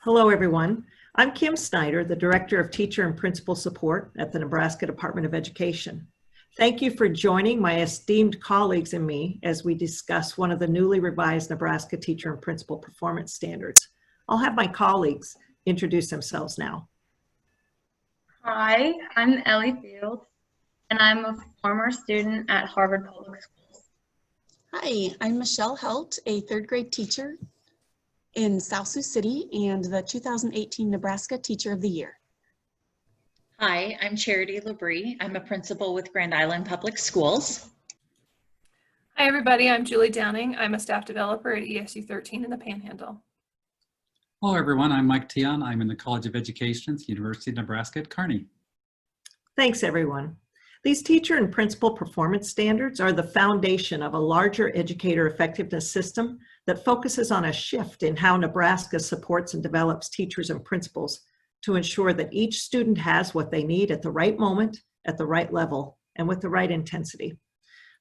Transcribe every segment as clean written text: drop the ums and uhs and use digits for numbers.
Hello, everyone. I'm Kim Snyder, the Director of Teacher and Principal Support at the Nebraska Department of Education. Thank you for joining my esteemed colleagues and me as we discuss one of the newly revised Nebraska Teacher and Principal Performance Standards. I'll have my colleagues introduce themselves now. Hi, I'm Ellie Fields, and I'm a former student at Harvard Public Schools. Hi, I'm Michelle Helt, a third grade teacher in South Sioux City and the 2018 Nebraska Teacher of the Year. Hi, I'm Charity Labrie. I'm a principal with Grand Island Public Schools. Hi everybody, I'm Julie Downing. I'm a staff developer at ESU 13 in the Panhandle. Hello everyone, I'm Mike Tion. I'm in the College of Education at the University of Nebraska at Kearney. Thanks, everyone. These teacher and principal performance standards are the foundation of a larger educator effectiveness system that focuses on a shift in how Nebraska supports and develops teachers and principals to ensure that each student has what they need at the right moment, at the right level, and with the right intensity.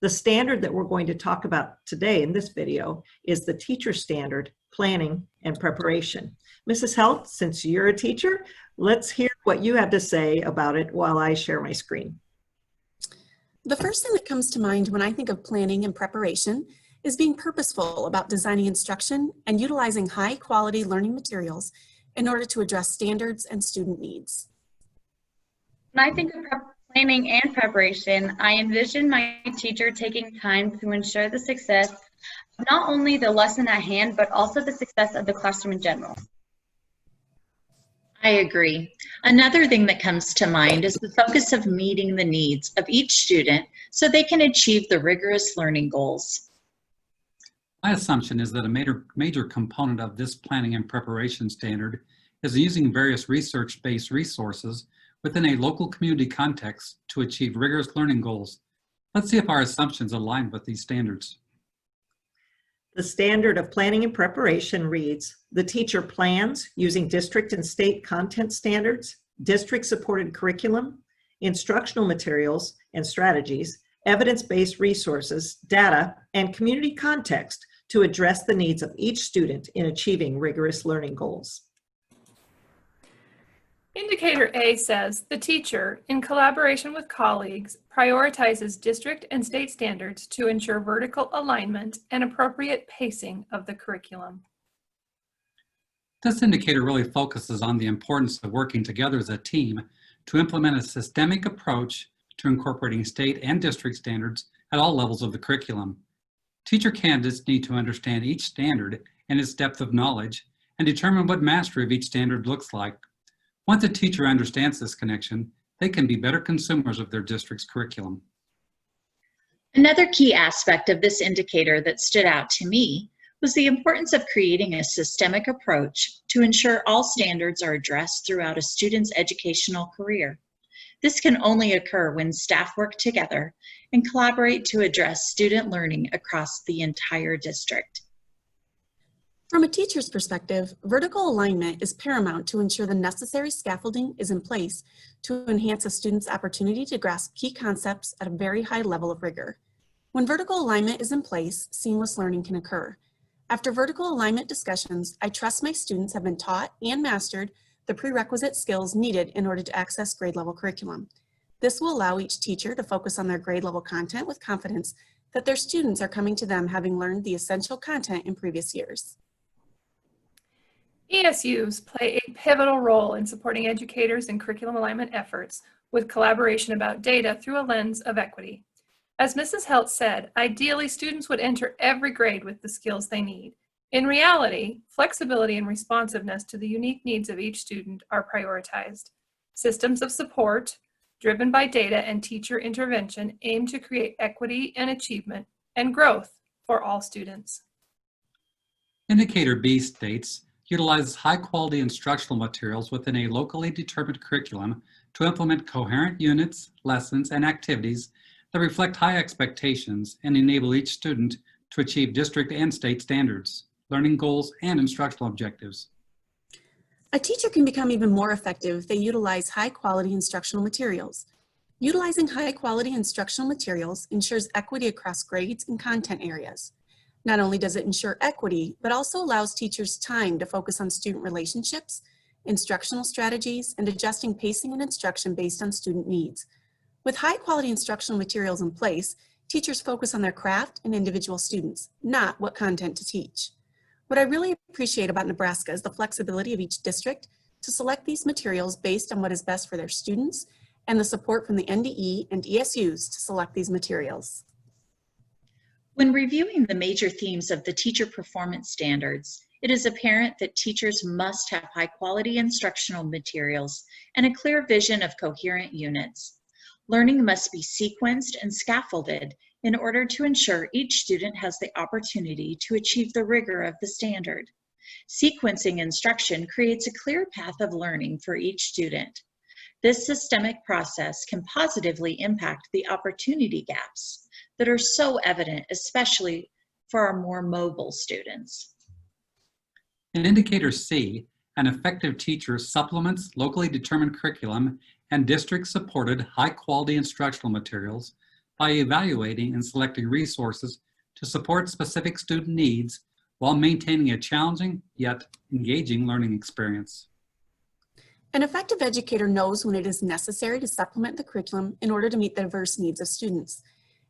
The standard that we're going to talk about today in this video is the teacher standard, planning and preparation. Mrs. Helt, since you're a teacher, let's hear what you have to say about it while I share my screen. The first thing that comes to mind when I think of planning and preparation is being purposeful about designing instruction and utilizing high quality learning materials in order to address standards and student needs. When I think of planning and preparation, I envision my teacher taking time to ensure the success of not only the lesson at hand, but also the success of the classroom in general. I agree. Another thing that comes to mind is the focus of meeting the needs of each student so they can achieve the rigorous learning goals. My assumption is that a major component of this planning and preparation standard is using various research-based resources within a local community context to achieve rigorous learning goals. Let's see if our assumptions align with these standards. The standard of planning and preparation reads, the teacher plans using district and state content standards, district-supported curriculum, instructional materials and strategies, evidence-based resources, data, and community context to address the needs of each student in achieving rigorous learning goals. Indicator A says, the teacher, in collaboration with colleagues, prioritizes district and state standards to ensure vertical alignment and appropriate pacing of the curriculum. This indicator really focuses on the importance of working together as a team to implement a systemic approach to incorporating state and district standards at all levels of the curriculum. Teacher candidates need to understand each standard and its depth of knowledge and determine what mastery of each standard looks like. Once a teacher understands this connection, they can be better consumers of their district's curriculum. Another key aspect of this indicator that stood out to me was the importance of creating a systemic approach to ensure all standards are addressed throughout a student's educational career. This can only occur when staff work together and collaborate to address student learning across the entire district. From a teacher's perspective, vertical alignment is paramount to ensure the necessary scaffolding is in place to enhance a student's opportunity to grasp key concepts at a very high level of rigor. When vertical alignment is in place, seamless learning can occur. After vertical alignment discussions, I trust my students have been taught and mastered the prerequisite skills needed in order to access grade level curriculum. This will allow each teacher to focus on their grade level content with confidence that their students are coming to them having learned the essential content in previous years. ESUs play a pivotal role in supporting educators in curriculum alignment efforts with collaboration about data through a lens of equity. As Mrs. Helt said, ideally students would enter every grade with the skills they need. In reality, flexibility and responsiveness to the unique needs of each student are prioritized. Systems of support, driven by data and teacher intervention, aim to create equity and achievement and growth for all students. Indicator B states, utilizes high-quality instructional materials within a locally determined curriculum to implement coherent units, lessons, and activities that reflect high expectations and enable each student to achieve district and state standards, learning goals, and instructional objectives. A teacher can become even more effective if they utilize high-quality instructional materials. Utilizing high-quality instructional materials ensures equity across grades and content areas. Not only does it ensure equity, but also allows teachers time to focus on student relationships, instructional strategies, and adjusting pacing and instruction based on student needs. With high-quality instructional materials in place, teachers focus on their craft and individual students, not what content to teach. What I really appreciate about Nebraska is the flexibility of each district to select these materials based on what is best for their students and the support from the NDE and ESUs to select these materials. When reviewing the major themes of the teacher performance standards, it is apparent that teachers must have high-quality instructional materials and a clear vision of coherent units. Learning must be sequenced and scaffolded in order to ensure each student has the opportunity to achieve the rigor of the standard. Sequencing instruction creates a clear path of learning for each student. This systemic process can positively impact the opportunity gaps that are so evident, especially for our more mobile students. In Indicator C, an effective teacher supplements locally determined curriculum and district-supported high-quality instructional materials by evaluating and selecting resources to support specific student needs while maintaining a challenging yet engaging learning experience. An effective educator knows when it is necessary to supplement the curriculum in order to meet the diverse needs of students.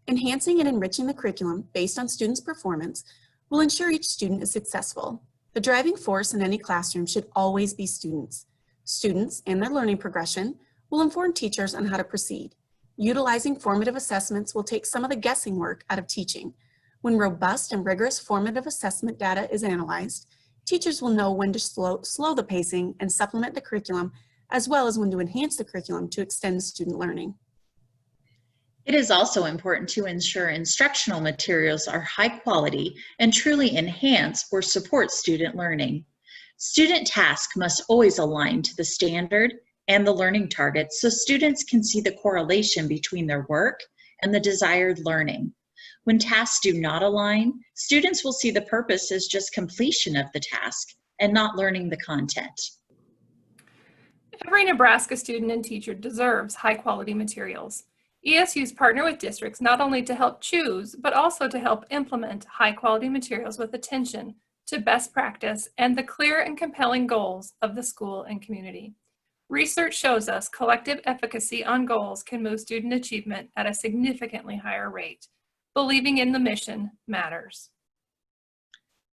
Enhancing and enriching the curriculum based on students' performance will ensure each student is successful. The driving force in any classroom should always be students. Students and their learning progression will inform teachers on how to proceed. Utilizing formative assessments will take some of the guessing work out of teaching. When robust and rigorous formative assessment data is analyzed, teachers will know when to slow the pacing and supplement the curriculum, as well as when to enhance the curriculum to extend student learning. It is also important to ensure instructional materials are high quality and truly enhance or support student learning. Student tasks must always align to the standard and the learning targets so students can see the correlation between their work and the desired learning. When tasks do not align, students will see the purpose as just completion of the task and not learning the content. Every Nebraska student and teacher deserves high-quality materials. ESUs partner with districts not only to help choose, but also to help implement high-quality materials with attention to best practice and the clear and compelling goals of the school and community. Research shows us collective efficacy on goals can move student achievement at a significantly higher rate. Believing in the mission matters.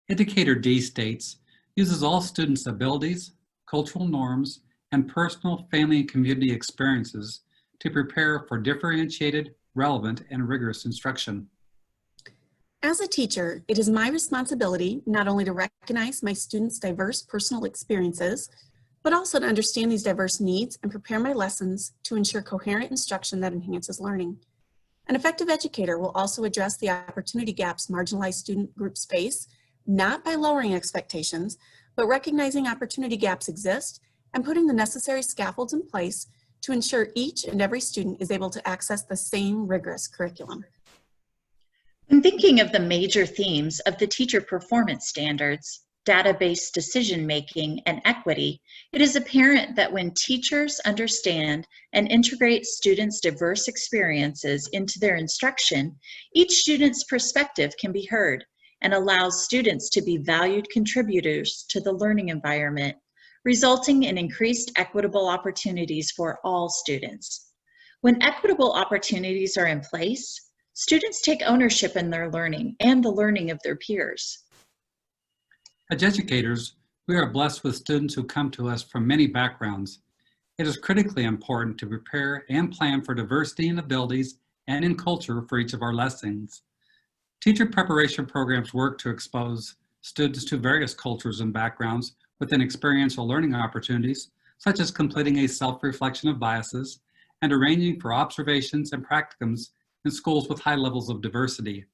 Indicator D states, uses all students' abilities, cultural norms, and personal, family, and community experiences to prepare for differentiated, relevant, and rigorous instruction. As a teacher, it is my responsibility not only to recognize my students' diverse personal experiences, but also to understand these diverse needs and prepare my lessons to ensure coherent instruction that enhances learning. An effective educator will also address the opportunity gaps marginalized student groups face, not by lowering expectations, but recognizing opportunity gaps exist and putting the necessary scaffolds in place to ensure each and every student is able to access the same rigorous curriculum. When thinking of the major themes of the teacher performance standards, data-based decision-making, and equity, it is apparent that when teachers understand and integrate students' diverse experiences into their instruction, each student's perspective can be heard and allows students to be valued contributors to the learning environment, resulting in increased equitable opportunities for all students. When equitable opportunities are in place, students take ownership in their learning and the learning of their peers. As educators, we are blessed with students who come to us from many backgrounds. It is critically important to prepare and plan for diversity in abilities and in culture for each of our lessons. Teacher preparation programs work to expose students to various cultures and backgrounds within experiential learning opportunities, such as completing a self-reflection of biases and arranging for observations and practicums in schools with high levels of diversity.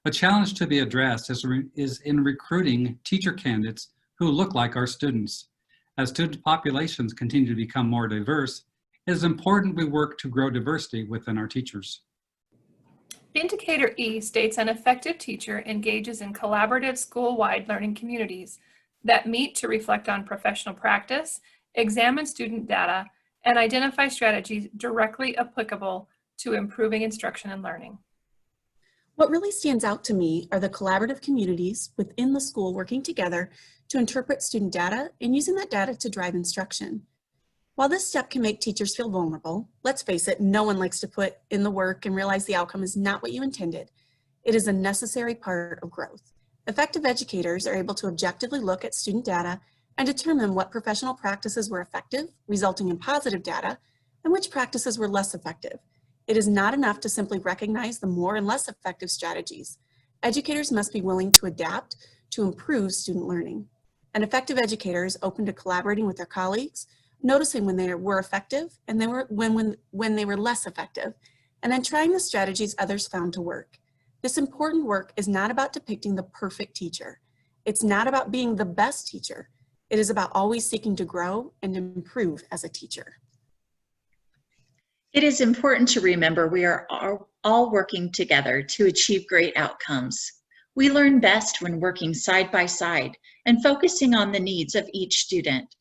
A challenge to be addressed is in recruiting teacher candidates who look like our students. As student populations continue to become more diverse, it is important we work to grow diversity within our teachers. Indicator E states an effective teacher engages in collaborative school-wide learning communities that meet to reflect on professional practice, examine student data, and identify strategies directly applicable to improving instruction and learning. What really stands out to me are the collaborative communities within the school working together to interpret student data and using that data to drive instruction. While this step can make teachers feel vulnerable, let's face it, no one likes to put in the work and realize the outcome is not what you intended. It is a necessary part of growth. Effective educators are able to objectively look at student data and determine what professional practices were effective, resulting in positive data, and which practices were less effective. It is not enough to simply recognize the more and less effective strategies. Educators must be willing to adapt to improve student learning. An effective educator is open to collaborating with their colleagues, noticing when they were effective and when they were less effective, and then trying the strategies others found to work. This important work is not about depicting the perfect teacher. It's not about being the best teacher. It is about always seeking to grow and improve as a teacher. It is important to remember we are all working together to achieve great outcomes. We learn best when working side by side and focusing on the needs of each student.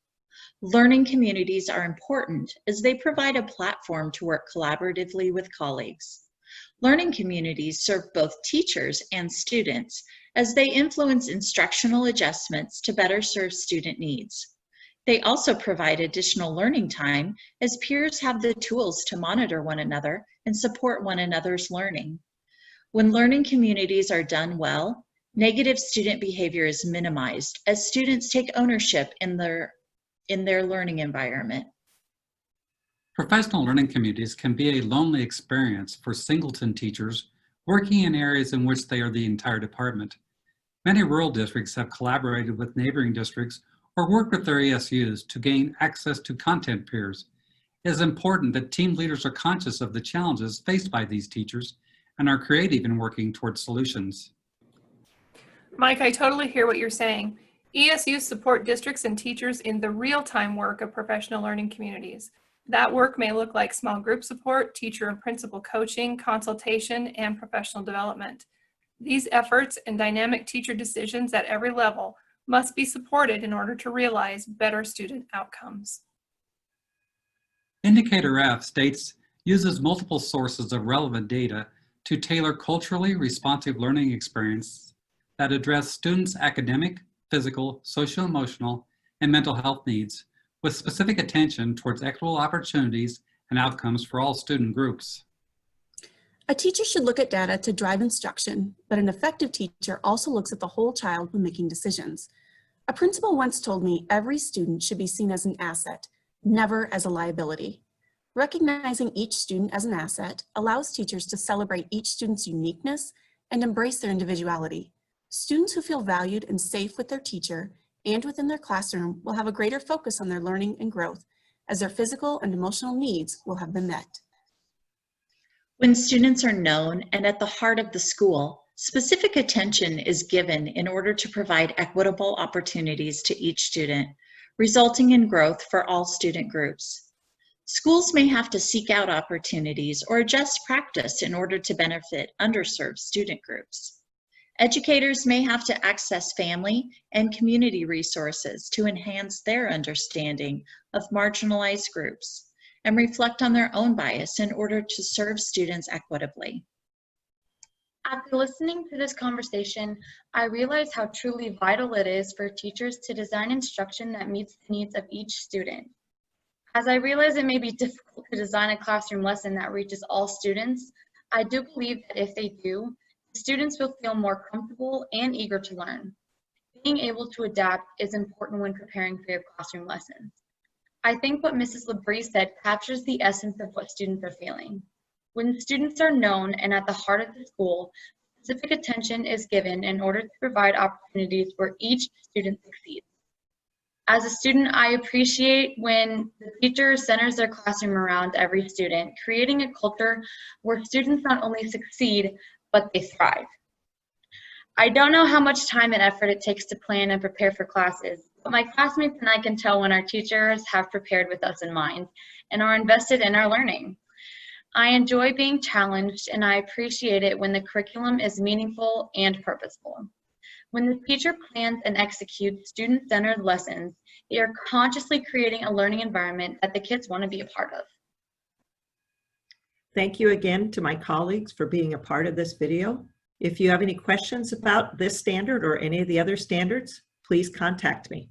Learning communities are important as they provide a platform to work collaboratively with colleagues. Learning communities serve both teachers and students as they influence instructional adjustments to better serve student needs. They also provide additional learning time as peers have the tools to monitor one another and support one another's learning. When learning communities are done well, negative student behavior is minimized as students take ownership in their learning environment. Professional learning communities can be a lonely experience for singleton teachers working in areas in which they are the entire department. Many rural districts have collaborated with neighboring districts or worked with their ESUs to gain access to content peers. It is important that team leaders are conscious of the challenges faced by these teachers and are creative in working towards solutions. Mike, I totally hear what you're saying. ESUs support districts and teachers in the real-time work of professional learning communities. That work may look like small group support, teacher and principal coaching, consultation, and professional development. These efforts and dynamic teacher decisions at every level must be supported in order to realize better student outcomes. Indicator F states uses multiple sources of relevant data to tailor culturally responsive learning experiences that address students' academic, physical, social-emotional, and mental health needs with specific attention towards equitable opportunities and outcomes for all student groups. A teacher should look at data to drive instruction, but an effective teacher also looks at the whole child when making decisions. A principal once told me every student should be seen as an asset, never as a liability. Recognizing each student as an asset allows teachers to celebrate each student's uniqueness and embrace their individuality. Students who feel valued and safe with their teacher and within their classroom will have a greater focus on their learning and growth, as their physical and emotional needs will have been met. When students are known and at the heart of the school, specific attention is given in order to provide equitable opportunities to each student, resulting in growth for all student groups. Schools may have to seek out opportunities or adjust practice in order to benefit underserved student groups. Educators may have to access family and community resources to enhance their understanding of marginalized groups and reflect on their own bias in order to serve students equitably. After listening to this conversation, I realize how truly vital it is for teachers to design instruction that meets the needs of each student. As I realize it may be difficult to design a classroom lesson that reaches all students, I do believe that if they do, students will feel more comfortable and eager to learn. Being able to adapt is important when preparing for your classroom lessons. I think what Mrs. Labrie said captures the essence of what students are feeling. When students are known and at the heart of the school, specific attention is given in order to provide opportunities where each student succeeds. As a student, I appreciate when the teacher centers their classroom around every student, creating a culture where students not only succeed, but they thrive. I don't know how much time and effort it takes to plan and prepare for classes, but my classmates and I can tell when our teachers have prepared with us in mind and are invested in our learning. I enjoy being challenged, and I appreciate it when the curriculum is meaningful and purposeful. When the teacher plans and executes student-centered lessons, they are consciously creating a learning environment that the kids want to be a part of. Thank you again to my colleagues for being a part of this video. If you have any questions about this standard or any of the other standards, please contact me.